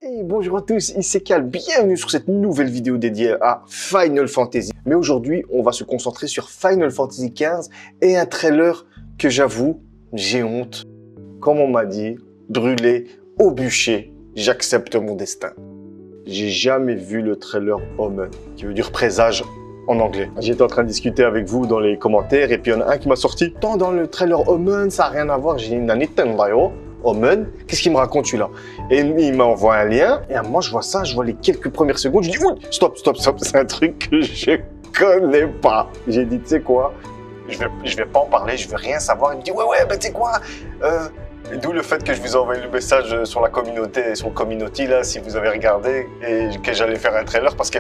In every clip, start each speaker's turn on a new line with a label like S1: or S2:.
S1: Hey, bonjour à tous, ici Cal, bienvenue sur cette nouvelle vidéo dédiée à Final Fantasy. Mais aujourd'hui, on va se concentrer sur Final Fantasy XV et un trailer que j'avoue, j'ai honte. Comme on m'a dit, brûlé au bûcher, j'accepte mon destin. J'ai jamais vu le trailer Omen, qui veut dire présage en anglais. J'étais en train de discuter avec vous dans les commentaires et puis il y en a un qui m'a sorti. Tant dans le trailer Omen, ça n'a rien à voir, j'ai une Nintendo. Omen, qu'est-ce qu'il me raconte celui-là? Et il m'a envoyé un lien, et à moi je vois ça, je vois les quelques premières secondes, je dis oui, stop, c'est un truc que je connais pas. J'ai dit, tu sais quoi, je vais pas en parler, je veux rien savoir. Il me dit, ouais, ben tu sais quoi, d'où le fait que je vous ai envoyé le message sur la communauté, sur le community là, si vous avez regardé, et que j'allais faire un trailer, parce que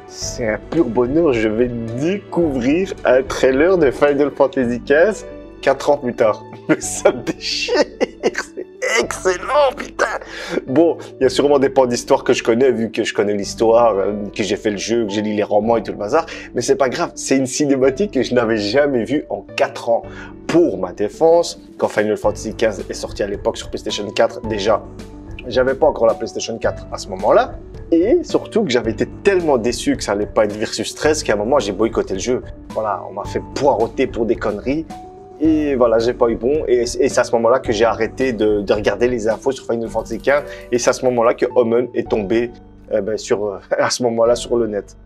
S1: c'est un pur bonheur, je vais découvrir un trailer de Final Fantasy XV 4 ans plus tard. Mais ça déchire, c'est excellent, putain. Bon, il y a sûrement des pans d'histoire que je connais, vu que je connais l'histoire, que j'ai fait le jeu, que j'ai lu les romans et tout le bazar. Mais c'est pas grave, c'est une cinématique que je n'avais jamais vue en 4 ans. Pour ma défense, quand Final Fantasy XV est sorti à l'époque sur PlayStation 4, déjà, j'avais pas encore la PlayStation 4 à ce moment-là. Et surtout que j'avais été tellement déçu que ça allait pas être Versus 13 qu'à un moment j'ai boycotté le jeu. Voilà, on m'a fait poireauter pour des conneries. Et voilà, j'ai pas eu bon. Et c'est à ce moment-là que j'ai arrêté de regarder les infos sur Final Fantasy XV. Et c'est à ce moment-là que Omen est tombé à ce moment-là sur le net.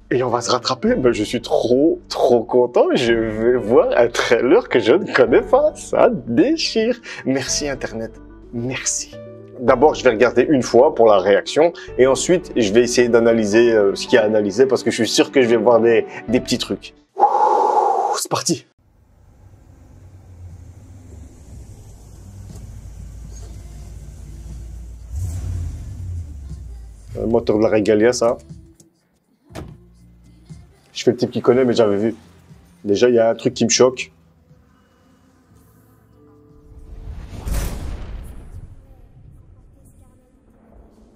S1: Et on va se rattraper. Ben, je suis trop content. Je vais voir un trailer que je ne connais pas. Ça déchire. Merci Internet. Merci. D'abord, je vais regarder une fois pour la réaction. Et ensuite, je vais essayer d'analyser ce qu'il y a à analyser parce que je suis sûr que je vais voir des petits trucs. C'est parti. Le moteur de la Regalia, ça. Je fais le type qui connaît, mais j'avais vu. Déjà, il y a un truc qui me choque.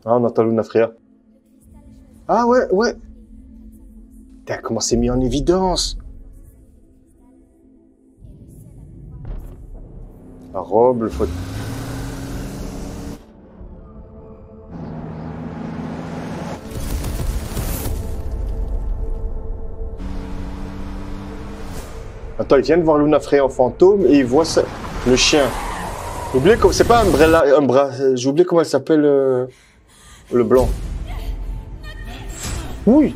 S1: Ah, on entend Lunafria. Ah ouais. Putain, comment c'est mis en évidence. La robe, le fauteuil. Attends, il vient de voir Lunafria en fantôme et il voit ça, le chien. J'ai oublié comment, c'est pas j'ai oublié comment elle s'appelle, le blanc. Oui.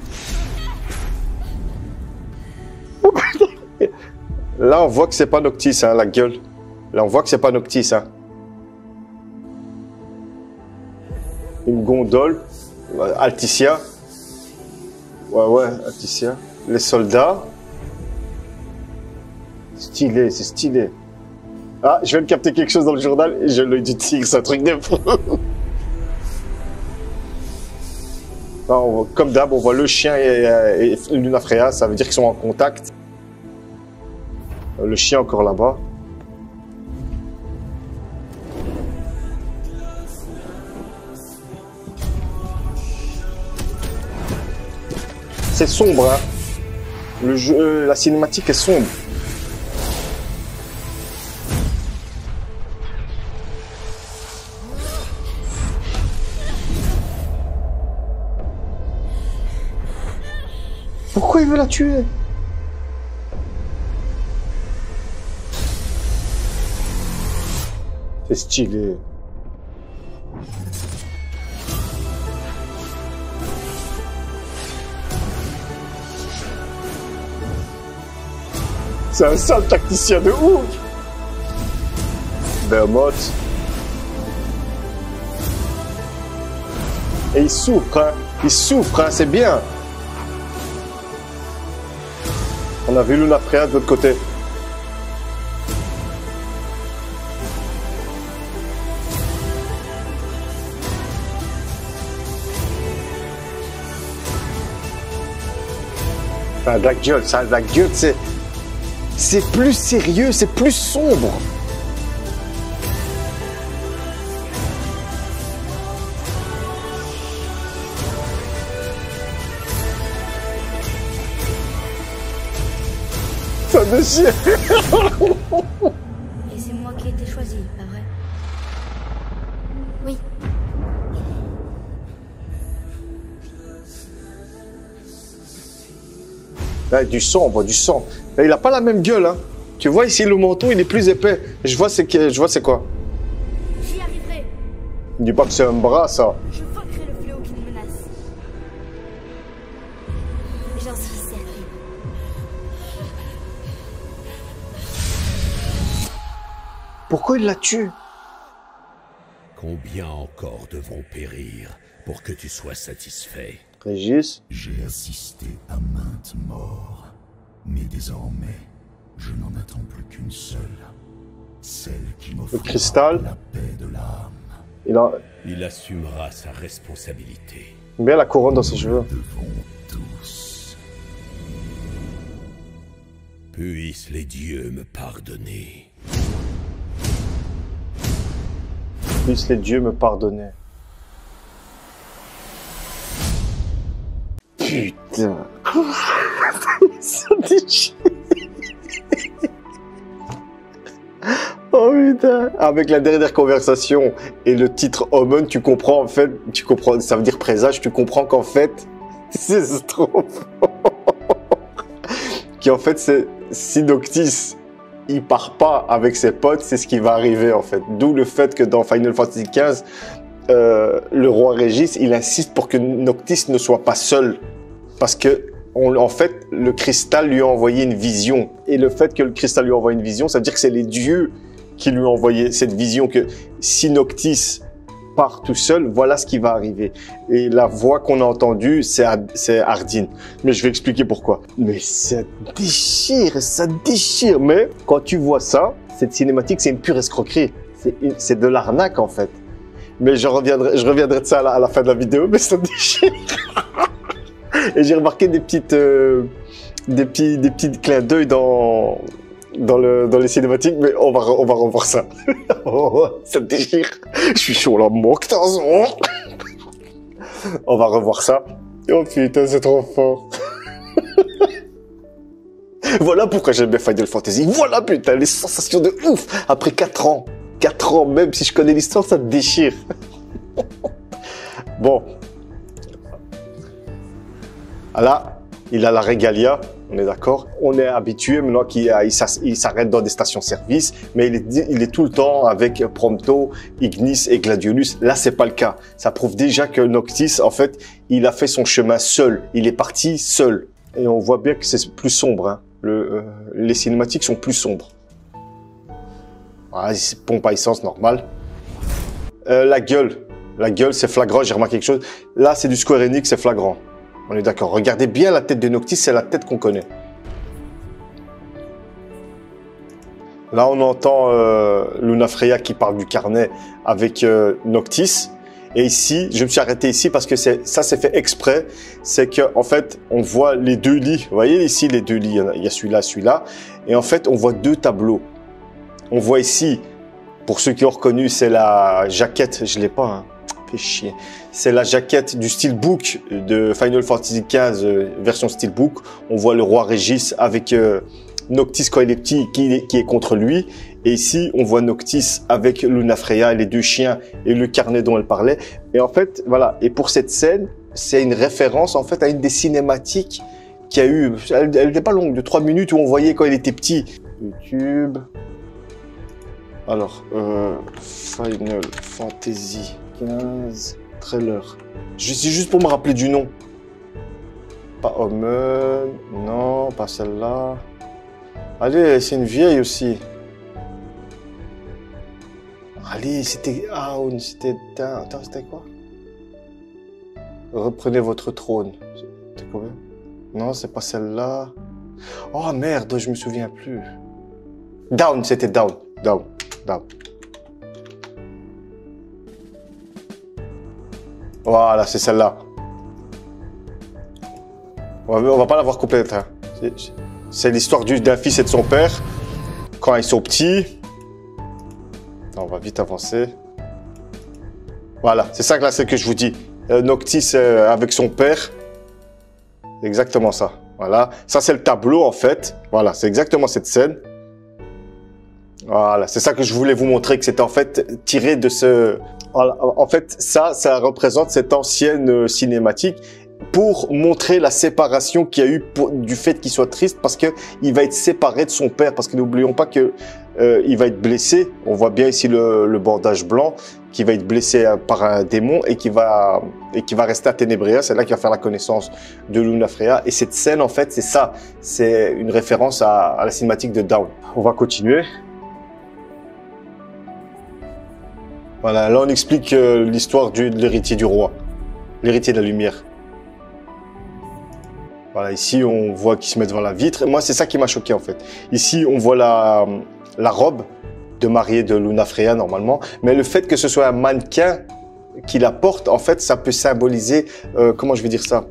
S1: Là, on voit que c'est pas Noctis, hein, la gueule. Là, on voit que c'est pas Noctis, hein. Une gondole. Alticia. Ouais, Alticia. Les soldats. Stylé, c'est stylé. Ah, je viens de capter quelque chose dans le journal et j'ai l'œil du tigre, c'est un truc de fou. Comme d'hab, on voit le chien et Lunafria, ça veut dire qu'ils sont en contact. Le chien encore là-bas. C'est sombre, hein. Le jeu, la cinématique est sombre. Pourquoi il veut la tuer? C'est stylé. C'est un sale tacticien de ouf. Behemoth. Et il souffre, hein. Il souffre, hein, c'est bien. On a vu Lunafria de l'autre côté. Enfin, Black Gueule, ça, Black Gueule, c'est plus sérieux, c'est plus sombre. Ça déchire.
S2: Et c'est moi qui ai été choisi, pas vrai? Oui.
S1: Là, du sang, on voit du sang. Là, il a pas la même gueule, hein. Tu vois ici, le menton, il est plus épais. Je vois c'est quoi.
S2: J'y arriverai.
S1: Dis pas que c'est un bras, ça.
S2: Je vaincrai le fléau qui nous menace. J'en suis certaine.
S1: Pourquoi il la tue?
S3: Combien encore devront périr pour que tu sois satisfait?
S1: Régis.
S4: J'ai assisté à maintes morts, mais désormais, je n'en attends plus qu'une seule. Celle qui m'offre
S1: cristal.
S4: la paix de l'âme.
S3: Il assumera sa responsabilité.
S1: Bien la couronne dans ses cheveux.
S4: Nous devons tous.
S3: Puissent les dieux me pardonner.
S1: Puissent les dieux me pardonner. Putain. Ça déchire. Oh putain. Avec la dernière conversation et le titre Omen, tu comprends en fait, ça veut dire présage, tu comprends qu'en fait, c'est trop fort. Qu'en fait, c'est si Noctis il part pas avec ses potes, c'est ce qui va arriver en fait. D'où le fait que dans Final Fantasy XV, le roi Régis, il insiste pour que Noctis ne soit pas seul. Parce que, en fait, le cristal lui a envoyé une vision. Et le fait que le cristal lui envoie une vision, ça veut dire que c'est les dieux qui lui ont envoyé cette vision que si Noctis part tout seul, voilà ce qui va arriver. Et la voix qu'on a entendue, c'est Ardyn. Mais je vais expliquer pourquoi. Mais ça déchire. Mais quand tu vois ça, cette cinématique, c'est une pure escroquerie. C'est de l'arnaque en fait. Mais je reviendrai de ça à la fin de la vidéo, mais ça déchire. Et j'ai remarqué des petits clins d'œil dans les cinématiques, mais on va revoir ça. Oh, ça déchire. Je suis chaud là, moque On va revoir ça. Oh putain, c'est trop fort. Voilà pourquoi j'aime bien Final Fantasy. Voilà putain, les sensations de ouf. Après 4 ans. 4 ans, même si je connais l'histoire, ça te déchire. Bon. Là, il a la régalia, on est d'accord. On est habitué maintenant qu'il s'arrête dans des stations-service, mais il est tout le temps avec Prompto, Ignis et Gladiolus. Là, c'est pas le cas. Ça prouve déjà que Noctis, en fait, il a fait son chemin seul. Il est parti seul. Et on voit bien que c'est plus sombre. Hein. Les cinématiques sont plus sombres. Voilà, pompe à essence normal. La gueule, c'est flagrant. J'ai remarqué quelque chose. Là, c'est du Square Enix, c'est flagrant. On est d'accord. Regardez bien la tête de Noctis, c'est la tête qu'on connaît. Là, on entend Lunafreya qui parle du carnet avec Noctis. Et ici, je me suis arrêté ici parce que ça c'est fait exprès. C'est que en fait, on voit les deux lits. Vous voyez ici les deux lits. Il y a celui-là. Et en fait, on voit deux tableaux. On voit ici, pour ceux qui ont reconnu, c'est la jaquette. Je l'ai pas. Hein. Fait chier. C'est la jaquette du Steelbook de Final Fantasy XV version Steelbook. On voit le roi Régis avec Noctis quand il est petit qui est contre lui. Et ici, on voit Noctis avec Lunafreya, les deux chiens et le carnet dont elle parlait. Et en fait, voilà. Et pour cette scène, c'est une référence en fait à une des cinématiques qui a eu. Elle n'était pas longue, de 3 minutes où on voyait quand il était petit. YouTube. Alors, Final Fantasy 15 trailer. C'est juste pour me rappeler du nom. Pas Omen, non, pas celle-là. Allez, c'est une vieille aussi. Allez, c'était... Ah, c'était... Attends, c'était quoi? Reprenez votre trône. C'était combien? Non, c'est pas celle-là. Oh merde, je me souviens plus. Down, c'était Down. Down. Voilà, c'est celle-là. On va pas la voir complète. Hein. C'est l'histoire d'un fils et de son père. Quand ils sont petits. On va vite avancer. Voilà, c'est ça là, c'est que je vous dis. Noctis avec son père. C'est exactement ça. Voilà. Ça, c'est le tableau, en fait. Voilà, c'est exactement cette scène. Voilà, c'est ça que je voulais vous montrer, que c'était en fait tiré de ce... Voilà, en fait, ça représente cette ancienne cinématique. pour montrer la séparation qu'il y a eu du fait qu'il soit triste, parce que il va être séparé de son père, parce que n'oublions pas que il va être blessé. On voit bien ici le bandage blanc, qui va être blessé par un démon et qui va rester à Ténébria. C'est là qu'il va faire la connaissance de Lunafreya. Et cette scène, en fait, c'est ça. C'est une référence à la cinématique de Dawn. On va continuer. Voilà, là on explique l'histoire de l'héritier du roi, l'héritier de la lumière. Voilà, ici on voit qu'il se met devant la vitre. Et moi, c'est ça qui m'a choqué en fait. Ici, on voit la robe de mariée de Lunafreya normalement, mais le fait que ce soit un mannequin qui la porte, en fait, ça peut symboliser, comment je vais dire ça,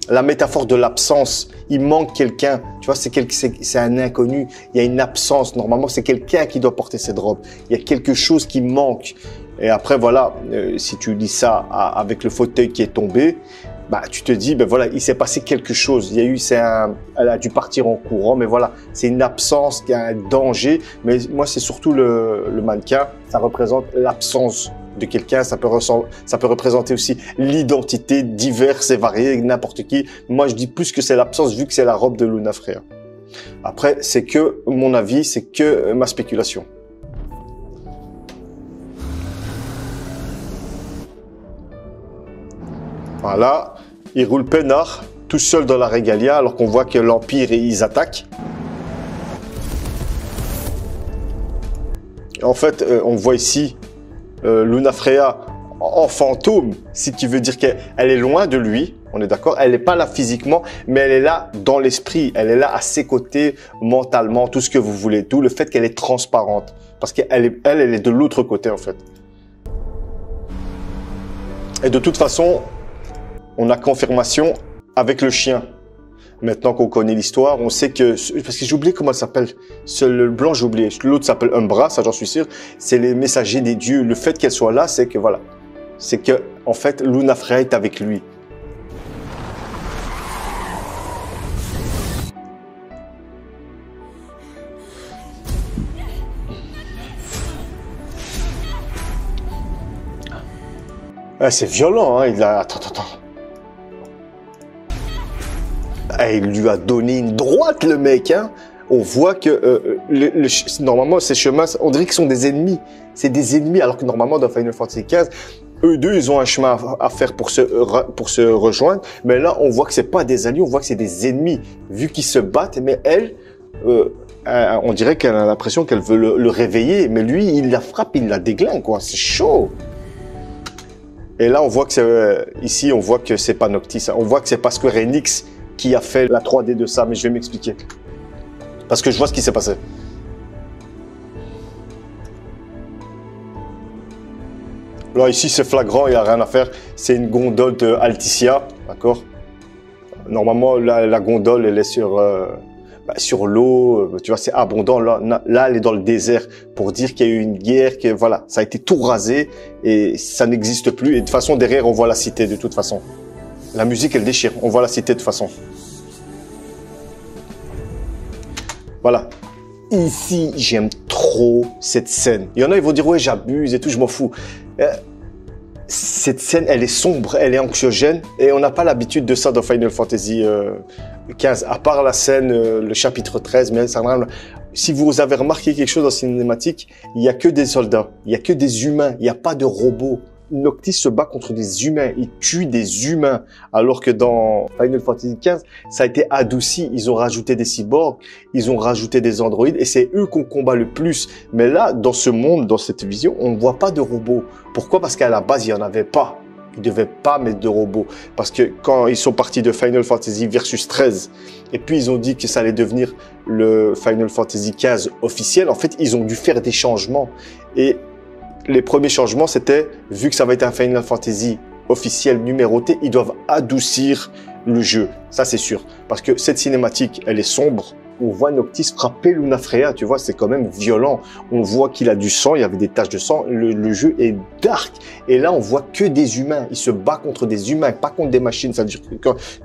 S1: la métaphore de l'absence. Il manque quelqu'un, tu vois, c'est un inconnu, il y a une absence. Normalement, c'est quelqu'un qui doit porter cette robe. Il y a quelque chose qui manque. Et après, voilà, si tu lis ça avec le fauteuil qui est tombé, bah, tu te dis, ben voilà, il s'est passé quelque chose. Il y a eu, elle a dû partir en courant, mais voilà, c'est une absence, il y a un danger. Mais moi, c'est surtout le mannequin. Ça représente l'absence de quelqu'un. Ça peut représenter aussi l'identité diverse et variée, n'importe qui. Moi, je dis plus que c'est l'absence, vu que c'est la robe de Lunafreya. Après, c'est que mon avis, c'est que ma spéculation. Voilà, il roule peinard, tout seul dans la Régalia, alors qu'on voit que l'Empire, ils attaquent. En fait, on voit ici Lunafreya en fantôme, ce qui veut dire qu'elle est loin de lui, on est d'accord, elle n'est pas là physiquement, mais elle est là dans l'esprit, elle est là à ses côtés, mentalement, tout ce que vous voulez, tout le fait qu'elle est transparente, parce qu'elle est de l'autre côté en fait. Et de toute façon, on a confirmation avec le chien. Maintenant qu'on connaît l'histoire, on sait que... Parce que j'ai oublié comment elle s'appelle. Le blanc, j'ai oublié. L'autre s'appelle Umbra, ça j'en suis sûr. C'est les messagers des dieux. Le fait qu'elle soit là, c'est que voilà. C'est que, en fait, Lunafreya est avec lui. Ah, c'est violent, hein. Attends. Il lui a donné une droite, le mec, hein. On voit que normalement, ces chemins, on dirait qu'ils sont des ennemis. C'est des ennemis, alors que normalement, dans Final Fantasy XV, eux deux, ils ont un chemin à faire pour se rejoindre. Mais là, on voit que c'est pas des alliés, on voit que c'est des ennemis, vu qu'ils se battent. Mais elle, on dirait qu'elle a l'impression qu'elle veut le réveiller. Mais lui, il la frappe, il la déglingue, quoi. C'est chaud. Et là, on voit que ici, on voit que c'est pas Noctis. On voit que c'est pas Square Enix qui a fait la 3D de ça, mais je vais m'expliquer. Parce que je vois ce qui s'est passé. Là, ici, c'est flagrant, il n'y a rien à faire. C'est une gondole de Alticia, d'accord? Normalement, la gondole, elle est sur l'eau, tu vois, c'est abondant. Là, elle est dans le désert pour dire qu'il y a eu une guerre, que voilà, ça a été tout rasé et ça n'existe plus. Et de toute façon, derrière, on voit la cité, de toute façon. La musique, elle déchire. On voit la cité de toute façon. Voilà. Ici, j'aime trop cette scène. Il y en a, ils vont dire, ouais, j'abuse et tout, je m'en fous. Cette scène, elle est sombre, elle est anxiogène. Et on n'a pas l'habitude de ça dans Final Fantasy XV. À part la scène, le chapitre 13. Mais ça, si vous avez remarqué quelque chose dans la cinématique, il n'y a que des soldats. Il n'y a que des humains. Il n'y a pas de robots. Noctis se bat contre des humains, il tue des humains, alors que dans Final Fantasy XV, ça a été adouci, ils ont rajouté des cyborgs, ils ont rajouté des androïdes, et c'est eux qu'on combat le plus. Mais là, dans ce monde, dans cette vision, on ne voit pas de robots. Pourquoi? Parce qu'à la base, il n'y en avait pas. Ils ne devaient pas mettre de robots. Parce que quand ils sont partis de Final Fantasy Versus 13, et puis ils ont dit que ça allait devenir le Final Fantasy XV officiel, en fait, ils ont dû faire des changements. Et les premiers changements, c'était, vu que ça va être un Final Fantasy officiel numéroté, ils doivent adoucir le jeu. Ça, c'est sûr. Parce que cette cinématique, elle est sombre. On voit Noctis frapper Lunafreya, tu vois, c'est quand même violent. On voit qu'il a du sang, il y avait des taches de sang. Le jeu est dark. Et là, on voit que des humains. Il se bat contre des humains, pas contre des machines. Ça veut dire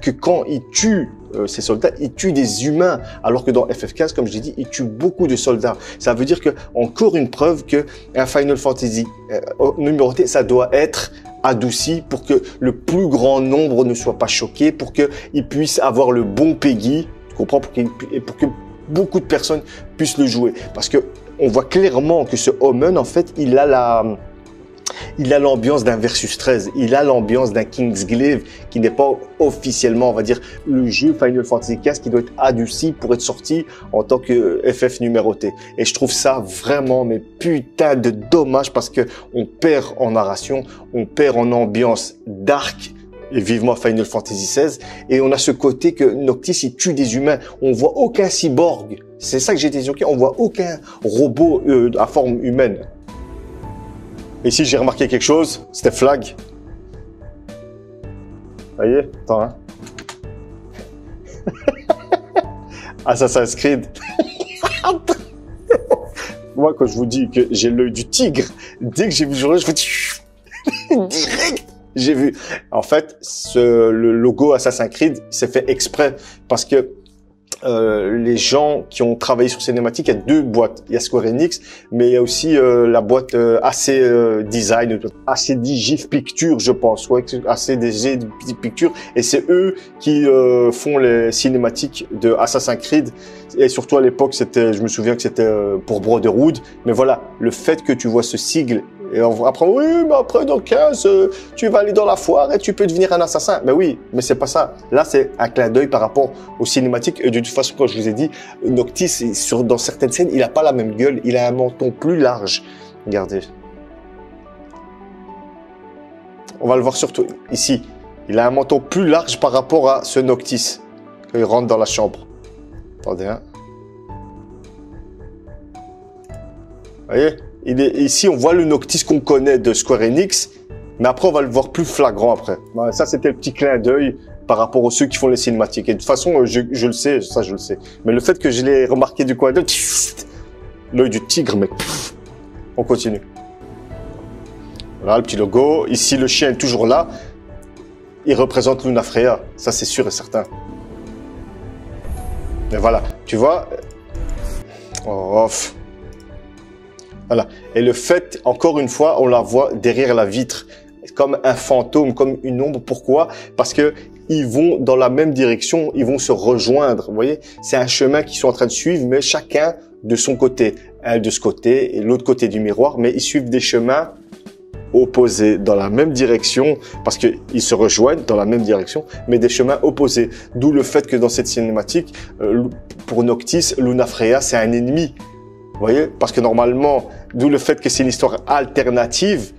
S1: que quand il tue ces soldats, ils tuent des humains. Alors que dans FF15, comme je l'ai dit, ils tuent beaucoup de soldats. Ça veut dire que, encore une preuve que un Final Fantasy numéroté, ça doit être adouci pour que le plus grand nombre ne soit pas choqué, pour qu'ils puissent avoir le bon Peggy, tu comprends, pour que beaucoup de personnes puissent le jouer. Parce que on voit clairement que ce Omen, en fait, il a l'ambiance d'un Versus 13, il a l'ambiance d'un Kingsglaive qui n'est pas officiellement, on va dire, le jeu Final Fantasy XV qui doit être adouci pour être sorti en tant que FF numéroté. Et je trouve ça vraiment, mais putain de dommage parce que on perd en narration, on perd en ambiance dark, et vivement Final Fantasy XVI, et on a ce côté que Noctis, il tue des humains. On voit aucun cyborg. C'est ça que j'ai été choqué. On voit aucun robot à forme humaine. Ici, j'ai remarqué quelque chose. C'était Flag. Vous voyez? Attends, hein. Assassin's Creed. Moi, quand je vous dis que j'ai l'œil du tigre, dès que j'ai vu ce jour-là, je vous dis direct. J'ai vu. En fait, le logo Assassin's Creed s'est fait exprès parce que les gens qui ont travaillé sur cinématique, il y a deux boîtes. Il y a Square Enix, mais il y a aussi la boîte AC Design, ACD GIF Pictures, je pense. Ouais, ACD GIF Pictures. Et c'est eux qui font les cinématiques de Assassin's Creed. Et surtout à l'époque, je me souviens que c'était pour Brotherhood. Mais voilà, le fait que tu vois ce sigle. Et après, oui, mais après, dans 15, tu vas aller dans la foire et tu peux devenir un assassin. Mais oui, mais c'est pas ça. Là, c'est un clin d'œil par rapport aux cinématiques. Et de toute façon, quand je vous ai dit, Noctis, dans certaines scènes, il a pas la même gueule. Il a un menton plus large. Regardez. On va le voir surtout ici. Il a un menton plus large par rapport à ce Noctis. Quand il rentre dans la chambre. Attendez, hein. Vous voyez? Ici, on voit le Noctis qu'on connaît de Square Enix, mais après, on va le voir plus flagrant après. Ça, c'était le petit clin d'œil par rapport aux ceux qui font les cinématiques. Et de toute façon, je le sais, ça, je le sais. Mais le fait que je l'ai remarqué du coin d'œil, l'œil du tigre, mec. On continue. Voilà, le petit logo. Ici, le chien est toujours là. Il représente Lunafreya. Ça, c'est sûr et certain. Et voilà, tu vois. Oh, voilà. Et le fait, encore une fois, on la voit derrière la vitre, comme un fantôme, comme une ombre. Pourquoi? Parce que ils vont dans la même direction, ils vont se rejoindre. Vous voyez, c'est un chemin qu'ils sont en train de suivre, mais chacun de son côté. Un de ce côté et l'autre côté du miroir, mais ils suivent des chemins opposés dans la même direction, parce qu'ils se rejoignent dans la même direction, mais des chemins opposés. D'où le fait que dans cette cinématique, pour Noctis, Lunafreya, c'est un ennemi. Vous voyez? Parce que normalement, d'où le fait que c'est une histoire alternative,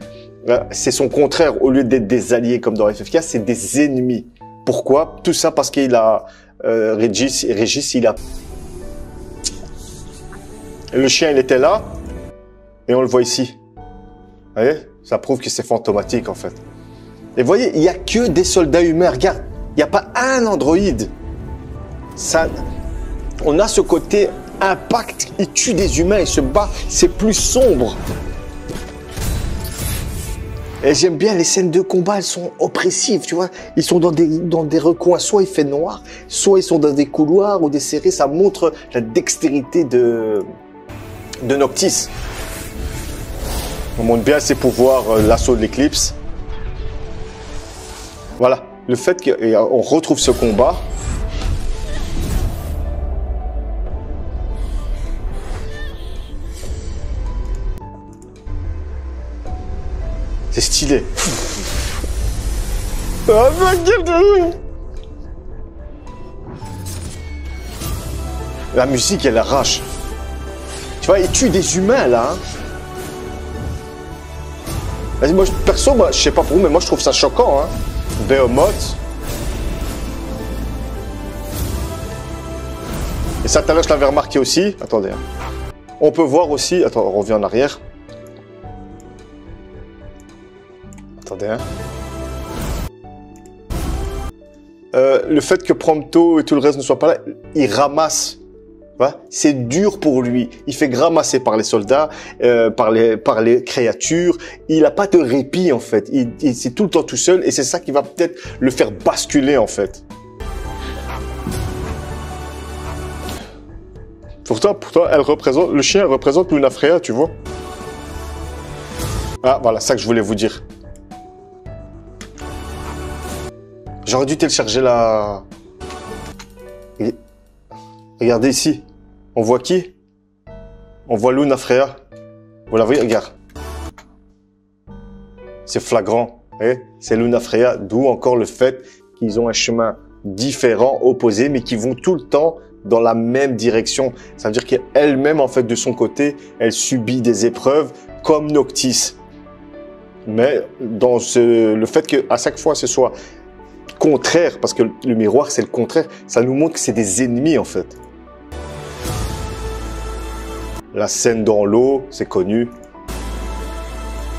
S1: c'est son contraire. Au lieu d'être des alliés comme dans FF15, c'est des ennemis. Pourquoi? Tout ça parce qu'il a Régis, il a... Et le chien, il était là, et on le voit ici. Vous voyez? Ça prouve que c'est fantomatique, en fait. Et vous voyez, il n'y a que des soldats humains. Regarde, il n'y a pas un androïde. Ça... On a ce côté impact, il tue des humains, il se bat, c'est plus sombre. Et j'aime bien les scènes de combat, elles sont oppressives, tu vois. Ils sont dans des recoins, soit il fait noir, soit ils sont dans des couloirs ou des serrés. Ça montre la dextérité de Noctis. On montre bien ses pouvoirs, l'assaut de l'éclipse. Voilà, le fait qu'on retrouve ce combat. C'est stylé. Ah, ma gueule de... La musique, elle arrache. Tu vois, il tue des humains, là. Hein. Vas-y, moi, perso, moi, je sais pas pour vous, mais moi, je trouve ça choquant. Hein. Behemoth. Et ça, tout à l'heure, je l'avais remarqué aussi. Attendez. Hein. On peut voir aussi... Attends, on revient en arrière. Attendez, hein. Le fait que Prompto et tout le reste ne soient pas là, il ramasse. C'est dur pour lui. Il fait ramasser par les soldats, par les créatures. Il n'a pas de répit, en fait. C'est tout le temps tout seul et c'est ça qui va peut-être le faire basculer, en fait. Pourtant, elle représente, le chien représente Lunafreya, tu vois. Ah, voilà, ça que je voulais vous dire. J'aurais dû télécharger la... Regardez ici. On voit qui? On voit Lunafreya. Vous la voyez? Regarde. C'est flagrant. C'est Lunafreya, d'où encore le fait qu'ils ont un chemin différent, opposé, mais qui vont tout le temps dans la même direction. Ça veut dire qu'elle-même, en fait, de son côté, elle subit des épreuves comme Noctis. Mais dans le fait qu'à chaque fois, ce soit contraire, parce que le miroir, c'est le contraire, ça nous montre que c'est des ennemis, en fait. La scène dans l'eau, c'est connu.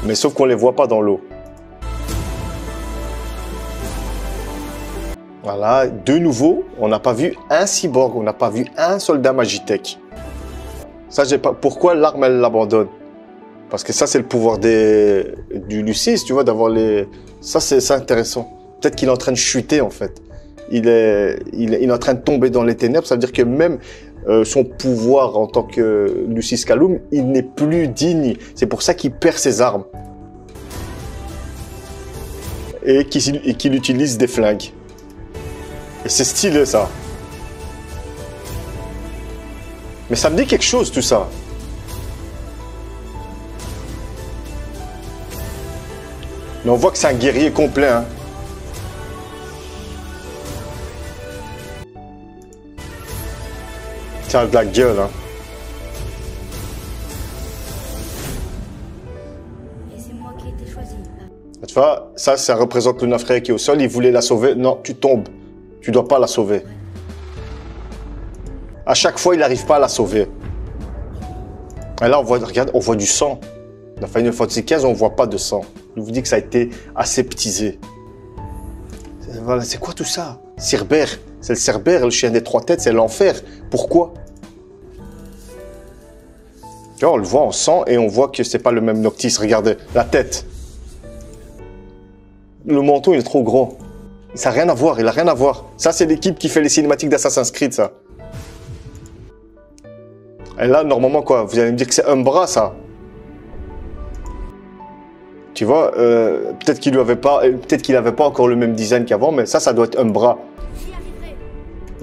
S1: Mais sauf qu'on ne les voit pas dans l'eau. Voilà, de nouveau, on n'a pas vu un cyborg, on n'a pas vu un soldat Magitech. Ça, j'ai pas. Pourquoi l'arme, elle l'abandonne? Parce que ça, c'est le pouvoir du Lucis, tu vois, d'avoir les... Ça, c'est intéressant. Peut-être qu'il est en train de chuter, en fait. Il est en train de tomber dans les ténèbres. Ça veut dire que même son pouvoir en tant que Lucis Calum, il n'est plus digne. C'est pour ça qu'il perd ses armes. Et qu'il utilise des flingues. Et c'est stylé, ça. Mais ça me dit quelque chose, tout ça. Mais on voit que c'est un guerrier complet, hein. Ça a de la gueule, hein.
S2: Et c'est moi qui ai été choisi.
S1: Tu vois, ça représente Lunafreya qui est au sol. Il voulait la sauver. Non, tu tombes. Tu dois pas la sauver. À chaque fois, il n'arrive pas à la sauver. Et là, on voit, regarde, on voit du sang. Dans Final Fantasy XV, on voit pas de sang. Je vous dis que ça a été aseptisé. Voilà, c'est quoi tout ça? Cerbère. C'est le Cerbère, le chien des trois têtes, c'est l'enfer. Pourquoi? Tu vois, on le voit en sang et on voit que c'est pas le même Noctis. Regardez, la tête. Le menton, il est trop grand. Ça n'a rien à voir, il a rien à voir. Ça, c'est l'équipe qui fait les cinématiques d'Assassin's Creed, ça. Et là, normalement, quoi? Vous allez me dire que c'est un bras, ça. Tu vois, peut-être qu'il n'avait pas encore le même design qu'avant, mais ça doit être un bras.
S2: J'y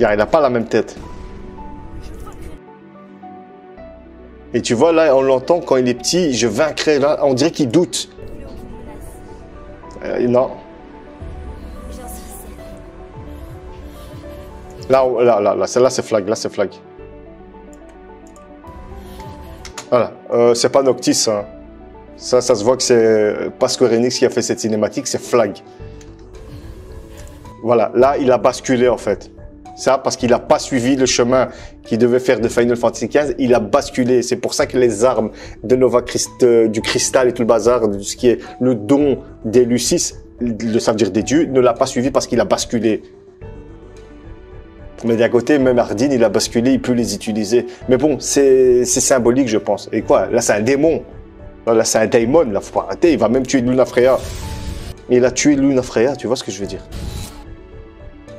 S2: arriverai.
S1: Il n'a pas la même tête. Et tu vois, là, on l'entend quand il est petit, je vaincrai. Là, on dirait qu'il doute.
S2: Le fléau qui me menace.
S1: Non.
S2: J'en suis certain.
S1: Là, celle-là, c'est flag. Là, c'est flag. Voilà. C'est pas Noctis, hein. Ça se voit que c'est pas Square Enix qui a fait cette cinématique, c'est flag. Voilà. Là, il a basculé, en fait. Ça, parce qu'il n'a pas suivi le chemin qu'il devait faire de Final Fantasy XV, il a basculé. C'est pour ça que les armes de du cristal et tout le bazar, de ce qui est le don des Lucis, ça veut dire des dieux, ne l'a pas suivi parce qu'il a basculé. Mais d'un côté, même Ardyn, il a basculé, il peut les utiliser. Mais bon, c'est symbolique, je pense. Et quoi? Là, c'est un démon. Là, c'est un daemon. Là, faut pas arrêter. Il va même tuer Lunafreya. Il a tué Lunafreya, tu vois ce que je veux dire?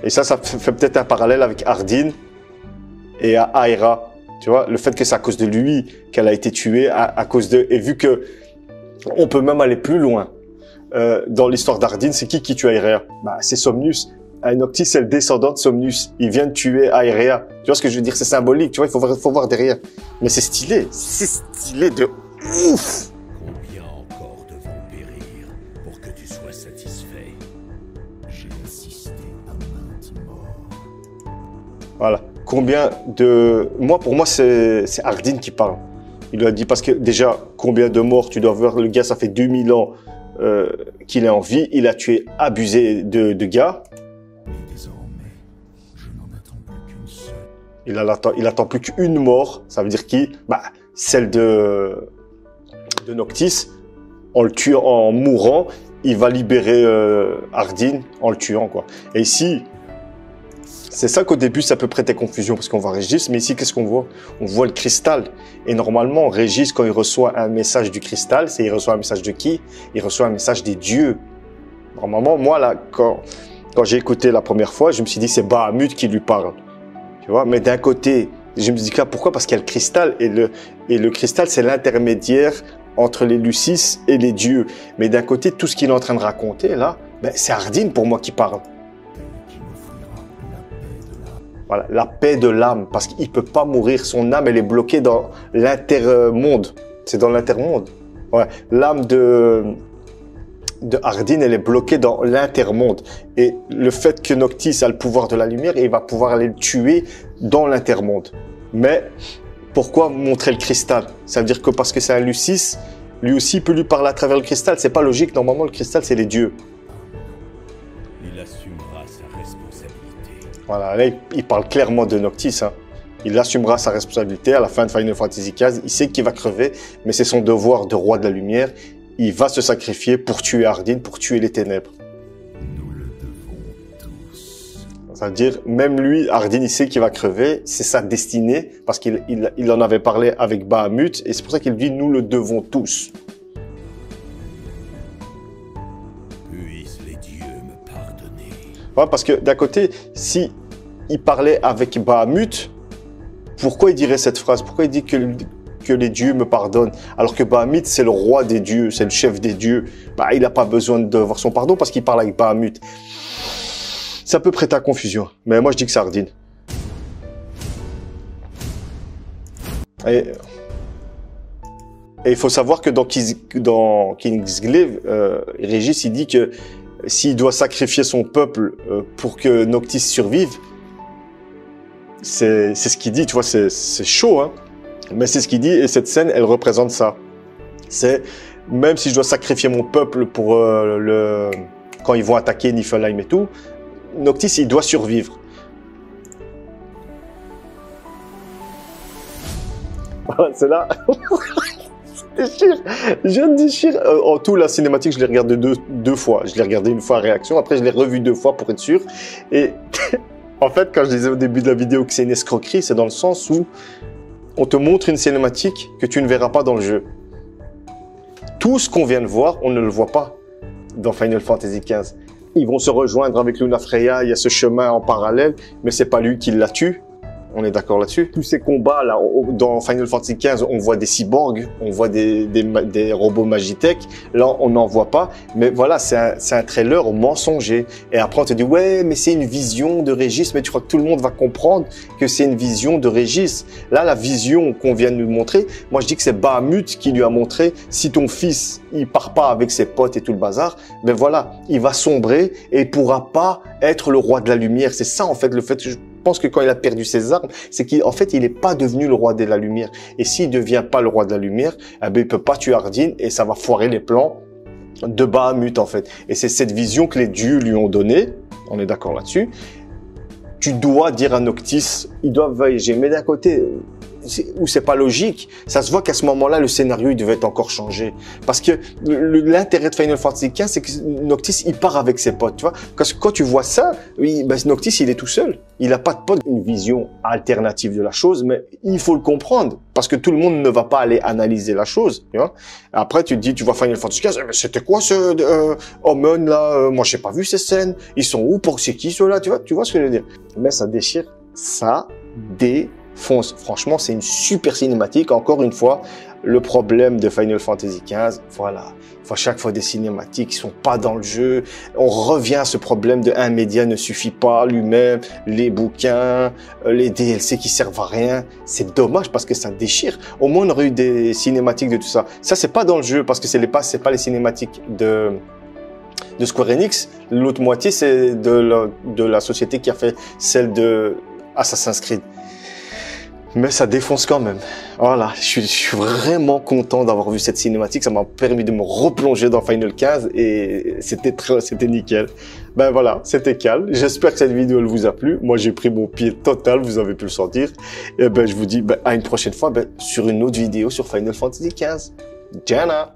S1: Et ça fait peut-être un parallèle avec Ardyn et à Aira. Tu vois, le fait que c'est à cause de lui qu'elle a été tuée, à cause de... Et vu que on peut même aller plus loin dans l'histoire d'Ardyn, c'est qui tue Aira? Bah, c'est Somnus. Noctis, c'est le descendant de Somnus. Il vient de tuer Aerea. Tu vois ce que je veux dire? C'est symbolique. Tu vois, il faut voir derrière. Mais c'est stylé. C'est stylé de ouf.
S3: Combien encore devront périr pour que tu sois satisfait?
S4: J'ai assisté à maintes morts.
S1: Voilà. Combien de... Pour moi, c'est Ardyn qui parle. Il lui a dit, parce que déjà, combien de morts tu dois voir? Le gars, ça fait 2000 ans qu'il est en vie. Il a tué, abusé de gars.
S4: Mais désormais, je n'en attends plus qu'une seule.
S1: Il attend plus qu'une mort. Ça veut dire qui? Bah, celle de Noctis. En le tuant, en mourant, il va libérer Ardyn en le tuant, quoi. Et ici, c'est ça qu'au début, ça peut prêter confusion parce qu'on voit Régis, mais ici, qu'est-ce qu'on voit? On voit le cristal. Et normalement, Régis, quand il reçoit un message du cristal, il reçoit un message de qui? Il reçoit un message des dieux. Normalement, moi, là, quand j'ai écouté la première fois, je me suis dit, c'est Bahamut qui lui parle. Tu vois? Mais d'un côté, Je me dis que pourquoi? Parce qu'il y a le cristal et le cristal, c'est l'intermédiaire entre les Lucis et les dieux. Mais d'un côté, tout ce qu'il est en train de raconter là, ben, c'est Ardyn pour moi qui parle. Voilà, la paix de l'âme, parce qu'il peut pas mourir. Son âme, elle est bloquée dans l'intermonde. C'est dans l'intermonde. Ouais, l'âme de Ardyn, elle est bloquée dans l'intermonde. Et le fait que Noctis a le pouvoir de la lumière, il va pouvoir aller le tuer dans l'intermonde. Mais pourquoi montrer le cristal? Ça veut dire que parce que c'est un Lucis, lui aussi peut lui parler à travers le cristal. C'est pas logique. Normalement, le cristal, c'est les dieux.
S3: Il assumera sa responsabilité.
S1: Voilà, là, il parle clairement de Noctis. Hein. Il assumera sa responsabilité à la fin de Final Fantasy XV. Il sait qu'il va crever, mais c'est son devoir de roi de la lumière. Il va se sacrifier pour tuer Ardyn, pour tuer les ténèbres.
S4: Nous le devons tous.
S1: Ça veut dire, même lui, Ardyn, il sait qu'il va crever. C'est sa destinée, parce qu'il en avait parlé avec Bahamut. Et c'est pour ça qu'il dit, nous le devons tous.
S3: Puissent les dieux me pardonner.
S1: Ouais, parce que d'un côté, si il parlait avec Bahamut, pourquoi il dirait cette phrase? Pourquoi il dit que les dieux me pardonnent? Alors que Bahamut, c'est le roi des dieux, c'est le chef des dieux. Bah, il n'a pas besoin d'avoir son pardon parce qu'il parle avec Bahamut. Ça peut prêter à confusion, mais moi je dis que c'est Ardyn. Et il faut savoir que dans Kingsglaive, Régis, il dit que s'il doit sacrifier son peuple pour que Noctis survive, c'est ce qu'il dit, tu vois, c'est chaud, hein. Mais c'est ce qu'il dit, et cette scène, elle représente ça. C'est, même si je dois sacrifier mon peuple pour quand ils vont attaquer Niflheim et tout, Noctis, il doit survivre. Voilà, c'est là. Je déchire. En tout, la cinématique, je l'ai regardée deux fois. Je l'ai regardée une fois à réaction, après je l'ai revue 2 fois pour être sûr. Et en fait, quand je disais au début de la vidéo que c'est une escroquerie, c'est dans le sens où on te montre une cinématique que tu ne verras pas dans le jeu. Tout ce qu'on vient de voir, on ne le voit pas dans Final Fantasy XV. Ils vont se rejoindre avec Lunafreya, il y a ce chemin en parallèle, mais c'est pas lui qui la tue. On est d'accord là-dessus. Tous ces combats là, dans Final Fantasy XV, on voit des cyborgs, on voit des robots Magitech. Là, on n'en voit pas. Mais voilà, c'est un trailer mensonger. Et après, on te dit, ouais, mais c'est une vision de Régis. Mais tu crois que tout le monde va comprendre que c'est une vision de Régis. Là, la vision qu'on vient de nous montrer, moi, je dis que c'est Bahamut qui lui a montré, si ton fils, il part pas avec ses potes et tout le bazar, ben voilà, il va sombrer et il pourra pas être le roi de la lumière. C'est ça, en fait, le fait que je pense que quand il a perdu ses armes, c'est qu'en fait, il n'est pas devenu le roi de la lumière. Et s'il devient pas le roi de la lumière, eh ben, il peut pas tuer Ardyn et ça va foirer les plans de Bahamut, en fait. Et c'est cette vision que les dieux lui ont donnée. On est d'accord là-dessus. Tu dois dire à Noctis, ils doivent voyager. Mais d'un côté, où c'est pas logique, ça se voit qu'à ce moment-là, le scénario, il devait être encore changé. Parce que l'intérêt de Final Fantasy XV, c'est que Noctis, il part avec ses potes, tu vois. Quand tu vois ça, oui, ben, Noctis, il est tout seul. Il a pas de potes. Une vision alternative de la chose, mais il faut le comprendre. Parce que tout le monde ne va pas aller analyser la chose, tu vois. Après, tu te dis, tu vois Final Fantasy XV, mais c'était quoi ce Omen, là? Moi, j'ai pas vu ces scènes. Ils sont où? C'est qui, ceux-là? Tu vois ce que je veux dire? Mais ça déchire. Ça défonce. Franchement, c'est une super cinématique. Encore une fois, le problème de Final Fantasy XV, voilà. Il faut à chaque fois des cinématiques qui sont pas dans le jeu. On revient à ce problème de un média ne suffit pas lui-même, les bouquins, les DLC qui servent à rien. C'est dommage parce que ça déchire. Au moins, on aurait eu des cinématiques de tout ça. Ça, c'est pas dans le jeu parce que c'est pas les cinématiques de Square Enix. L'autre moitié, c'est de la société qui a fait celle de Assassin's Creed. Mais ça défonce quand même. Voilà, je suis vraiment content d'avoir vu cette cinématique. Ça m'a permis de me replonger dans Final 15 et c'était nickel. Ben voilà, c'était calme. J'espère que cette vidéo elle vous a plu. Moi, j'ai pris mon pied total, vous avez pu le sentir. Et ben, je vous dis à une prochaine fois sur une autre vidéo sur Final Fantasy XV. Jana!